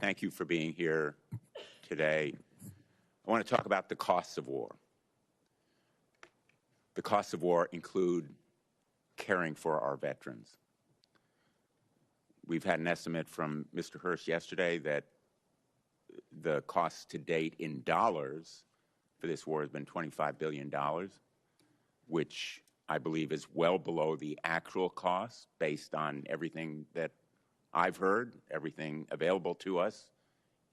Thank you for being here today. I want to talk about the costs of war. The costs of war include caring for our veterans. We've had an estimate from Mr. Hurst yesterday that the cost to date in dollars for this war has been $25 billion, which I believe is well below the actual cost based on everything that I've heard, everything available to us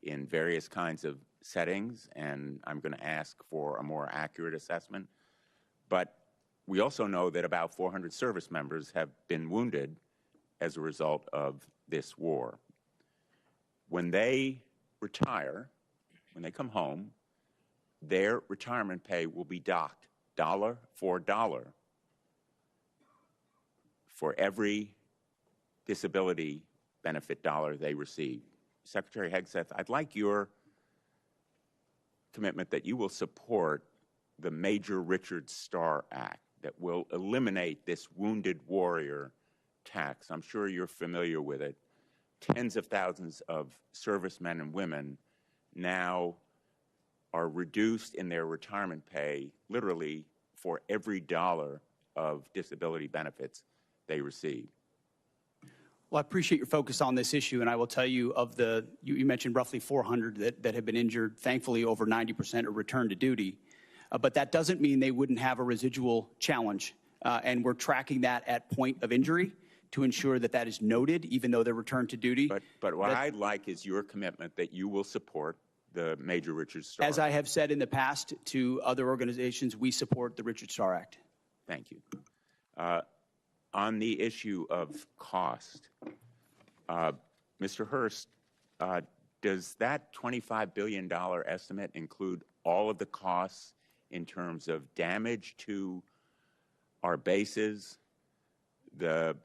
in various kinds of settings, and I'm going to ask for a more accurate assessment. But we also know that about 400 service members have been wounded as a result of this war. When they retire, when they come home, their retirement pay will be docked dollar for dollar for every disability benefit dollar they receive. Secretary Hegseth, I'd like your commitment that you will support the Major Richard Starr Act that will eliminate this wounded warrior tax. I'm sure you're familiar with it. Tens of thousands of servicemen and women now are reduced in their retirement pay literally for every dollar of disability benefits they receive. Well, I appreciate your focus on this issue, and I will tell you of the, you mentioned roughly 400 that have been injured. Thankfully, over 90% are returned to duty. But that doesn't mean they wouldn't have a residual challenge. And we're tracking that at point of injury to ensure that that is noted, even though they're returned to duty. But what I'd like is your commitment that you will support the Major Richard Starr Act. As I have said in the past to other organizations, we support the Richard Starr Act. Thank you. On the issue of cost, Mr. Hurst, does that $25 billion estimate include all of the costs in terms of damage to our bases, the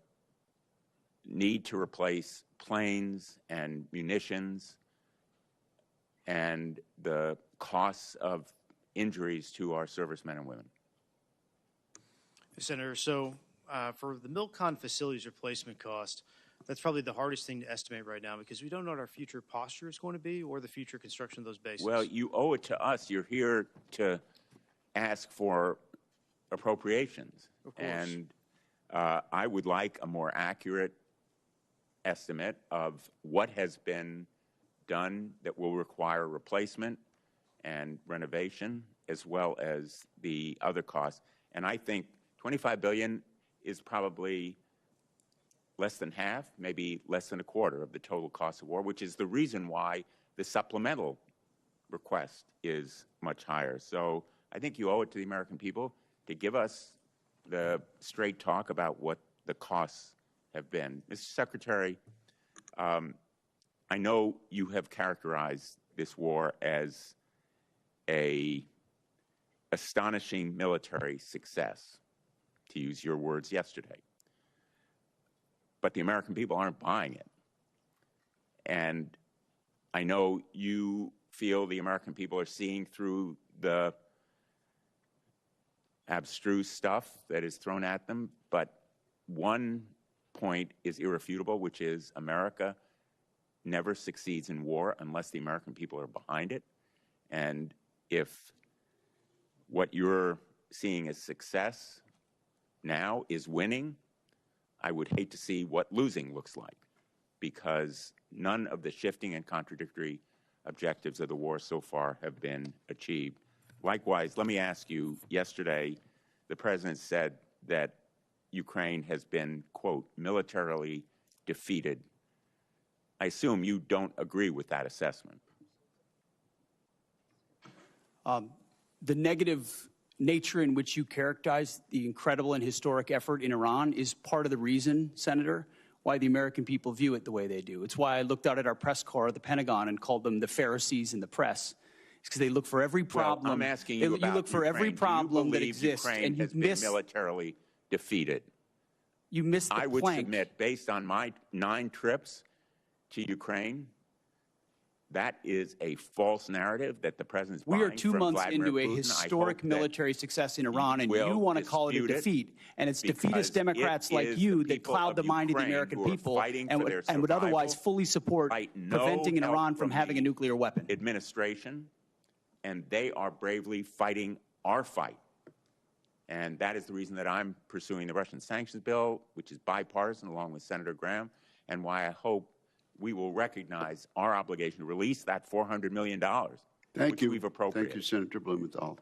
need to replace planes and munitions, and the costs of injuries to our servicemen and women? Senator, so for the Milcon facilities replacement cost, that's probably the hardest thing to estimate right now because we don't know what our future posture is going to be or the future construction of those bases. Well, you owe it to us. You're here to ask for appropriations. Of course. And I would like a more accurate estimate of what has been done that will require replacement and renovation, as well as the other costs. And I think $25 billion is probably less than half, maybe less than a quarter of the total cost of war, which is the reason why the supplemental request is much higher. So I think you owe it to the American people to give us the straight talk about what the costs have been. Mr. Secretary, I know you have characterized this war as an astonishing military success, to use your words yesterday. But the American people aren't buying it. And I know you feel the American people are seeing through the abstruse stuff that is thrown at them, but one point is irrefutable, which is America never succeeds in war unless the American people are behind it. And if what you're seeing as success now is winning, I would hate to see what losing looks like, because none of the shifting and contradictory objectives of the war so far have been achieved. Likewise, let me ask you, yesterday the President said that Ukraine has been, quote, militarily defeated. I assume you don't agree with that assessment. The negative nature in which you characterize the incredible and historic effort in Iran is part of the reason, Senator, why the American people view it the way they do. It's why I looked out at our press corps at the Pentagon and called them the Pharisees in the press. It's because they look for every problem. Well, I'm asking you about you look for Ukraine. every problem that exists, Ukraine and you has miss. been militarily defeated. You miss the I would plank. submit, based on my 9 trips to Ukraine, That is a false narrative that the president's We are buying 2 from months Vladimir into a Putin. I historic hope that military success in Iran, and will you want to call it a dispute it defeat. And it's because defeatist Democrats it like is you the that people cloud of the mind of the Ukraine American who are people fighting and for their would otherwise survival, fully support fight no preventing help Iran from having a the nuclear weapon. administration, and they are bravely fighting our fight. And that is the reason that I'm pursuing the Russian sanctions bill, which is bipartisan, along with Senator Graham, and why I hope we will recognize our obligation to release that $400 million, which we've appropriated. Thank you, Senator Blumenthal.